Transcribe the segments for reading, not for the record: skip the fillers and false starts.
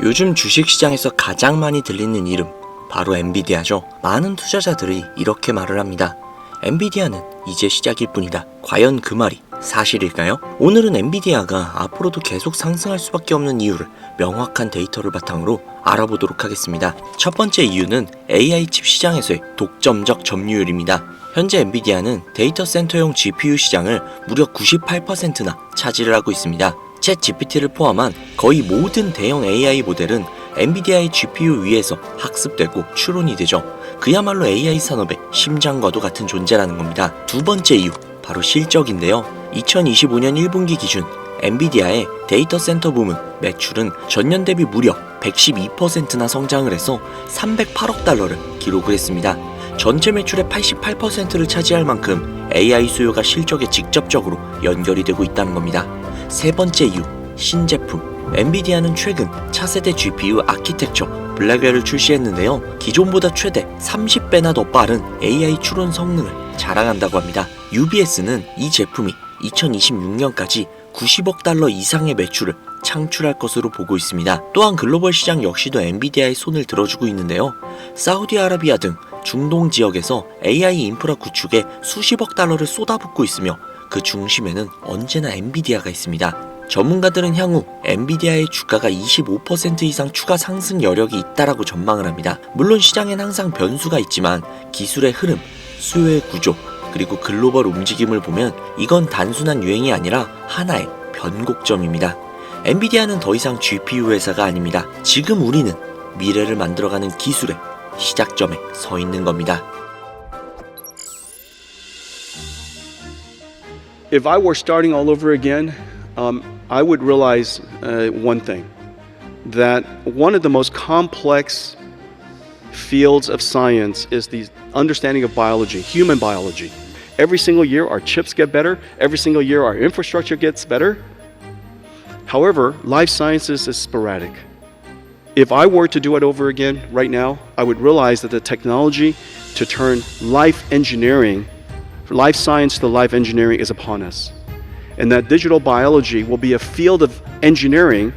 요즘 주식시장에서 가장 많이 들리는 이름, 바로 엔비디아죠. 많은 투자자들이 이렇게 말을 합니다. 엔비디아는 이제 시작일 뿐이다. 과연 그 말이 사실일까요? 오늘은 엔비디아가 앞으로도 계속 상승할 수밖에 없는 이유를 명확한 데이터를 바탕으로 알아보도록 하겠습니다. 첫 번째 이유는 AI 칩 시장에서의 독점적 점유율입니다. 현재 엔비디아는 데이터 센터용 GPU 시장을 무려 98%나 차지를 하고 있습니다. 챗 GPT를 포함한 거의 모든 대형 AI 모델은 엔비디아의 GPU 위에서 학습되고 추론이 되죠. 그야말로 AI 산업의 심장과도 같은 존재라는 겁니다. 두 번째 이유, 바로 실적인데요. 2025년 1분기 기준 엔비디아의 데이터 센터 부문 매출은 전년 대비 무려 112%나 성장을 해서 308억 달러를 기록을 했습니다. 전체 매출의 88%를 차지할 만큼 AI 수요가 실적에 직접적으로 연결이 되고 있다는 겁니다. 세 번째 이유, 신제품. 엔비디아는 최근 차세대 GPU 아키텍처 블랙웰을 출시했는데요. 기존보다 최대 30배나 더 빠른 AI 추론 성능을 자랑한다고 합니다. UBS는 이 제품이 2026년까지 90억 달러 이상의 매출을 창출할 것으로 보고 있습니다. 또한 글로벌 시장 역시도 엔비디아의 손을 들어주고 있는데요. 사우디아라비아 등 중동 지역에서 AI 인프라 구축에 수십억 달러를 쏟아붓고 있으며 그 중심에는 언제나 엔비디아가 있습니다. 전문가들은 향후 엔비디아의 주가가 25% 이상 추가 상승 여력이 있다라고 전망을 합니다. 물론 시장엔 항상 변수가 있지만 기술의 흐름, 수요의 구조, 그리고 글로벌 움직임을 보면 이건 단순한 유행이 아니라 하나의 변곡점입니다. 엔비디아는 더 이상 GPU 회사가 아닙니다. 지금 우리는 미래를 만들어가는 기술의 시작점에 서 있는 겁니다. If I were starting all over again, I would realize one thing, that one of the most complex fields of science is the understanding of biology, human biology. Every single year our chips get better, every single year our infrastructure gets better. However, life sciences is sporadic. If I were to do it over again right now, I would realize that the technology to turn life engineering, life science to life engineering is upon us. And that digital biology will be a field of engineering,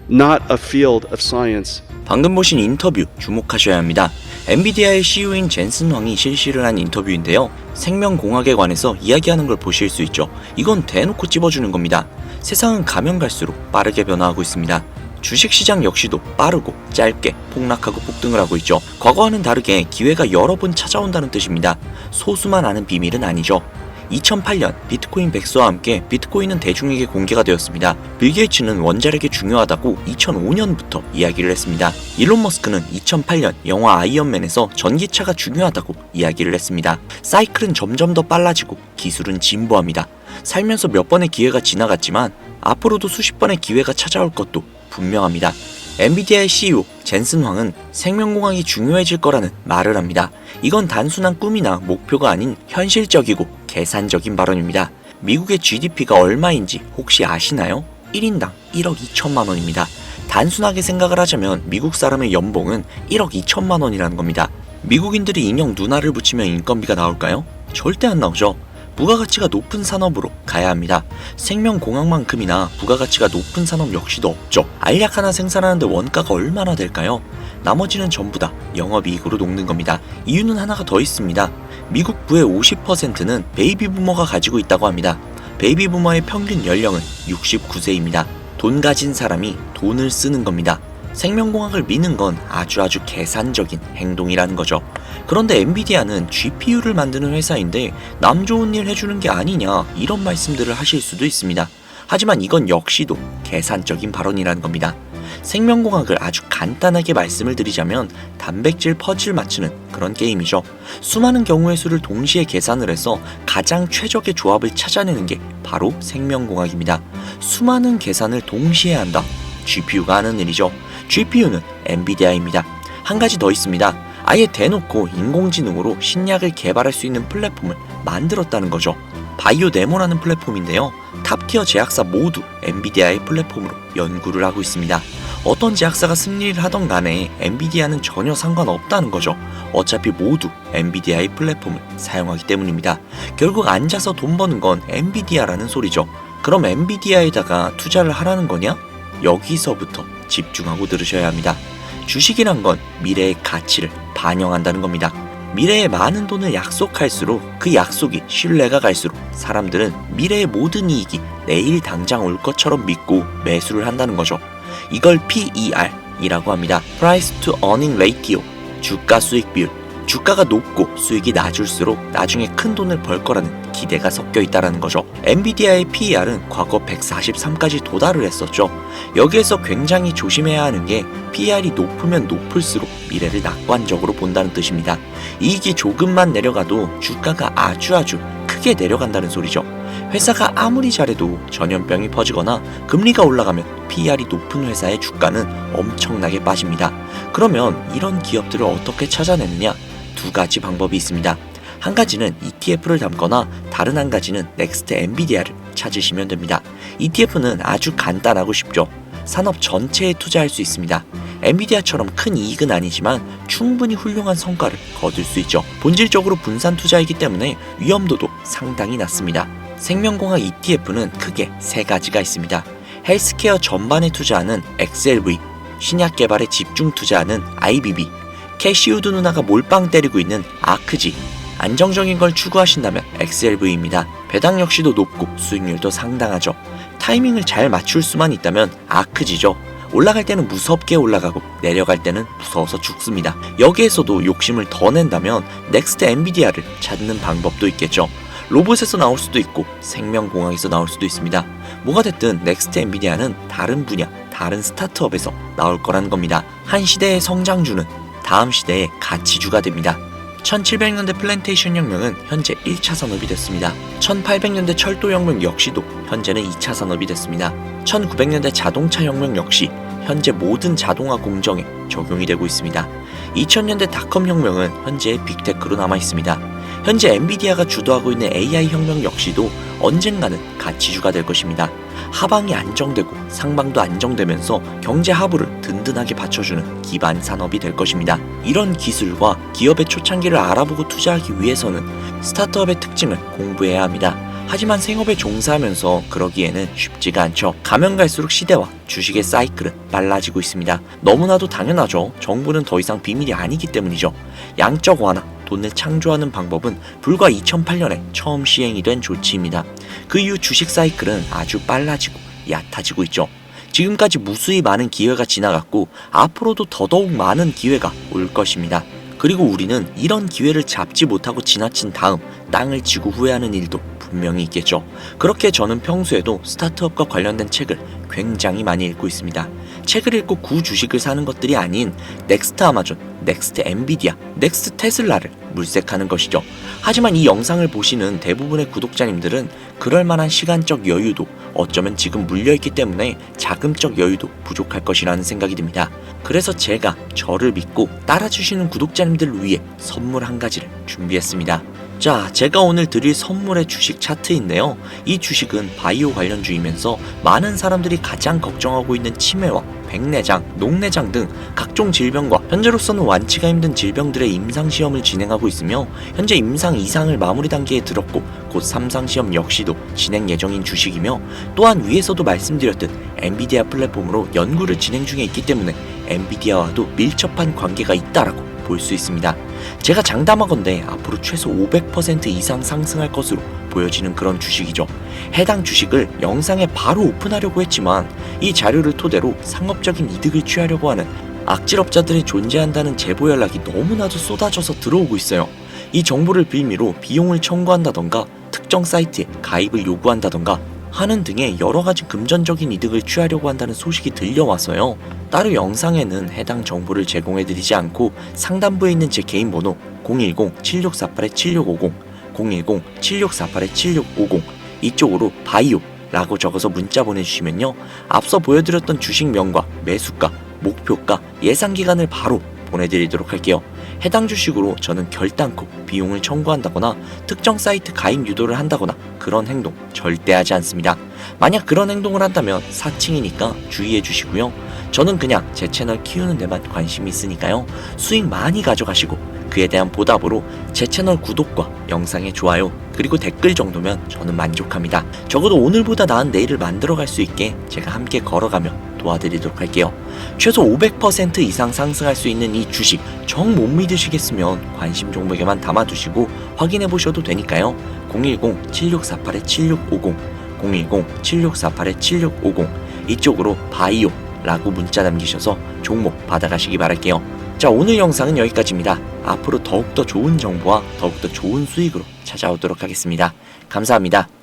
not a field of science. 방금 보신 인터뷰 주목하셔야 합니다. 엔비디아의 CEO인 젠슨 황이 실시를 한 인터뷰인데요. 생명공학에 관해서 이야기하는 걸 보실 수 있죠. 이건 대놓고 찝어주는 겁니다. 세상은 가면 갈수록 빠르게 변화하고 있습니다. 주식시장 역시도 빠르고 짧게 폭락하고 폭등을 하고 있죠. 과거와는 다르게 기회가 여러 번 찾아온다는 뜻입니다. 소수만 아는 비밀은 아니죠. 2008년 비트코인 백서와 함께 비트코인은 대중에게 공개가 되었습니다. 빌 게이츠는 원자력이 중요하다고 2005년부터 이야기를 했습니다. 일론 머스크는 2008년 영화 아이언맨에서 전기차가 중요하다고 이야기를 했습니다. 사이클은 점점 더 빨라지고 기술은 진보합니다. 살면서 몇 번의 기회가 지나갔지만 앞으로도 수십 번의 기회가 찾아올 것도 분명합니다. 엔비디아의 CEO 젠슨 황은 생명공학이 중요해질 거라는 말을 합니다. 이건 단순한 꿈이나 목표가 아닌 현실적이고 계산적인 발언입니다. 미국의 GDP가 얼마인지 혹시 아시나요? 1인당 1억 2천만 원입니다. 단순하게 생각을 하자면 미국 사람의 연봉은 1억 2천만 원이라는 겁니다. 미국인들이 인형 눈알을 붙이면 인건비가 나올까요? 절대 안 나오죠. 부가가치가 높은 산업으로 가야 합니다. 생명공학만큼이나 부가가치가 높은 산업 역시도 없죠. 알약 하나 생산하는데 원가가 얼마나 될까요? 나머지는 전부 다 영업이익으로 녹는 겁니다. 이유는 하나가 더 있습니다. 미국 부의 50%는 베이비부머가 가지고 있다고 합니다. 베이비부머의 평균 연령은 69세입니다. 돈 가진 사람이 돈을 쓰는 겁니다. 생명공학을 미는 건 아주 계산적인 행동이라는 거죠. 그런데 엔비디아는 GPU를 만드는 회사인데 남 좋은 일 해주는 게 아니냐, 이런 말씀들을 하실 수도 있습니다. 하지만 이건 역시도 계산적인 발언이라는 겁니다. 생명공학을 아주 간단하게 말씀을 드리자면 단백질 퍼즐 맞추는 그런 게임이죠. 수많은 경우의 수를 동시에 계산을 해서 가장 최적의 조합을 찾아내는 게 바로 생명공학입니다. 수많은 계산을 동시에 한다. GPU가 하는 일이죠. GPU는 엔비디아입니다. 한 가지 더 있습니다. 아예 대놓고 인공지능으로 신약을 개발할 수 있는 플랫폼을 만들었다는 거죠. 바이오네모라는 플랫폼인데요. 탑티어 제약사 모두 엔비디아의 플랫폼으로 연구를 하고 있습니다. 어떤 제약사가 승리를 하던 간에 엔비디아는 전혀 상관없다는 거죠. 어차피 모두 엔비디아의 플랫폼을 사용하기 때문입니다. 결국 앉아서 돈 버는 건 엔비디아라는 소리죠. 그럼 엔비디아에다가 투자를 하라는 거냐? 여기서부터 집중하고 들으셔야 합니다. 주식이란 건 미래의 가치를 반영한다는 겁니다. 미래에 많은 돈을 약속할수록 그 약속이 신뢰가 갈수록 사람들은 미래의 모든 이익이 내일 당장 올 것처럼 믿고 매수를 한다는 거죠. 이걸 PER이라고 합니다. Price to Earning Ratio, 주가 수익 비율. 주가가 높고 수익이 낮을수록 나중에 큰 돈을 벌 거라는 기대가 섞여 있다는 거죠. 엔비디아의 PER은 과거 143까지 도달을 했었죠. 여기에서 굉장히 조심해야 하는 게 PER이 높으면 높을수록 미래를 낙관적으로 본다는 뜻입니다. 이익이 조금만 내려가도 주가가 아주 크게 내려간다는 소리죠. 회사가 아무리 잘해도 전염병이 퍼지거나 금리가 올라가면 PER이 높은 회사의 주가는 엄청나게 빠집니다. 그러면 이런 기업들을 어떻게 찾아내느냐? 두 가지 방법이 있습니다. 한 가지는 ETF를 담거나 다른 한 가지는 넥스트 엔비디아를 찾으시면 됩니다. ETF는 아주 간단하고 쉽죠. 산업 전체에 투자할 수 있습니다. 엔비디아처럼 큰 이익은 아니지만 충분히 훌륭한 성과를 거둘 수 있죠. 본질적으로 분산 투자이기 때문에 위험도도 상당히 낮습니다. 생명공학 ETF는 크게 세 가지가 있습니다. 헬스케어 전반에 투자하는 XLV, 신약 개발에 집중 투자하는 IBB, 캐시우드 누나가 몰빵 때리고 있는 아크지. 안정적인 걸 추구하신다면 XLV입니다. 배당 역시도 높고 수익률도 상당하죠. 타이밍을 잘 맞출 수만 있다면 아크지죠. 올라갈 때는 무섭게 올라가고 내려갈 때는 무서워서 죽습니다. 여기에서도 욕심을 더 낸다면 넥스트 엔비디아를 찾는 방법도 있겠죠. 로봇에서 나올 수도 있고 생명공학에서 나올 수도 있습니다. 뭐가 됐든 넥스트 엔비디아는 다른 분야, 다른 스타트업에서 나올 거라는 겁니다. 한 시대의 성장주는 다음 시대의 가치주가 됩니다. 1700년대 플랜테이션 혁명은 현재 1차 산업이 됐습니다. 1800년대 철도 혁명 역시도 현재는 2차 산업이 됐습니다. 1900년대 자동차 혁명 역시 현재 모든 자동화 공정에 적용이 되고 있습니다. 2000년대 닷컴 혁명은 현재 빅테크로 남아 있습니다. 현재 엔비디아가 주도하고 있는 AI 혁명 역시도 언젠가는 가치주가 될 것입니다. 하방이 안정되고 상방도 안정되면서 경제 하부를 든든하게 받쳐주는 기반 산업이 될 것입니다. 이런 기술과 기업의 초창기를 알아보고 투자하기 위해서는 스타트업의 특징을 공부해야 합니다. 하지만 생업에 종사하면서 그러기에는 쉽지가 않죠. 가면 갈수록 시대와 주식의 사이클은 빨라지고 있습니다. 너무나도 당연하죠. 정보는 더 이상 비밀이 아니기 때문이죠. 양적 완화, 돈을 창조하는 방법은 불과 2008년에 처음 시행이 된 조치입니다. 그 이후 주식 사이클은 아주 빨라지고 얕아지고 있죠. 지금까지 무수히 많은 기회가 지나갔고 앞으로도 더더욱 많은 기회가 올 것입니다. 그리고 우리는 이런 기회를 잡지 못하고 지나친 다음 땅을 치고 후회하는 일도 분명히 있겠죠. 그렇게 저는 평소에도 스타트업과 관련된 책을 굉장히 많이 읽고 있습니다. 책을 읽고 구 주식을 사는 것들이 아닌 넥스트 아마존, 넥스트 엔비디아, 넥스트 테슬라를 물색하는 것이죠. 하지만 이 영상을 보시는 대부분의 구독자님들은 그럴 만한 시간적 여유도 어쩌면 지금 물려있기 때문에 자금적 여유도 부족할 것이라는 생각이 듭니다. 그래서 제가 저를 믿고 따라주시는 구독자님들을 위해 선물 한 가지를 준비했습니다. 자, 제가 오늘 드릴 선물의 주식 차트인데요. 이 주식은 바이오 관련주이면서 많은 사람들이 가장 걱정하고 있는 치매와 백내장, 녹내장 등 각종 질병과 현재로서는 완치가 힘든 질병들의 임상시험을 진행하고 있으며 현재 임상 2상을 마무리 단계에 들었고 곧 3상시험 역시도 진행 예정인 주식이며 또한 위에서도 말씀드렸듯 엔비디아 플랫폼으로 연구를 진행 중에 있기 때문에 엔비디아와도 밀접한 관계가 있다라고 볼 수 있습니다. 제가 장담하건대 앞으로 최소 500% 이상 상승할 것으로 보여지는 그런 주식이죠. 해당 주식을 영상에 바로 오픈하려고 했지만 이 자료를 토대로 상업적인 이득을 취하려고 하는 악질업자들이 존재한다는 제보 연락이 너무나도 쏟아져서 들어오고 있어요. 이 정보를 빌미로 비용을 청구한다던가 특정 사이트에 가입을 요구한다던가 하는 등의 여러가지 금전적인 이득을 취하려고 한다는 소식이 들려와서요. 따로 영상에는 해당 정보를 제공해드리지 않고 상단부에 있는 제 개인 번호 010-7648-7650 010-7648-7650 이쪽으로 바이오 라고 적어서 문자 보내주시면요. 앞서 보여드렸던 주식명과 매수가, 목표가, 예상기간을 바로 보내드리도록 할게요. 해당 주식으로 저는 결단코 비용을 청구한다거나 특정 사이트 가입 유도를 한다거나 그런 행동 절대 하지 않습니다. 만약 그런 행동을 한다면 사칭이니까 주의해 주시고요. 저는 그냥 제 채널 키우는 데만 관심이 있으니까요. 수익 많이 가져가시고 그에 대한 보답으로 제 채널 구독과 영상에 좋아요 그리고 댓글 정도면 저는 만족합니다. 적어도 오늘보다 나은 내일을 만들어갈 수 있게 제가 함께 걸어가며 도와드리도록 할게요. 최소 500% 이상 상승할 수 있는 이 주식 정 못 믿으시겠으면 관심 종목에만 담아두시고 확인해 보셔도 되니까요. 010-7648-7650 010-7648-7650 이쪽으로 바이오라고 문자 남기셔서 종목 받아가시기 바랄게요. 자, 오늘 영상은 여기까지입니다. 앞으로 더욱더 좋은 정보와 더욱더 좋은 수익으로 찾아오도록 하겠습니다. 감사합니다.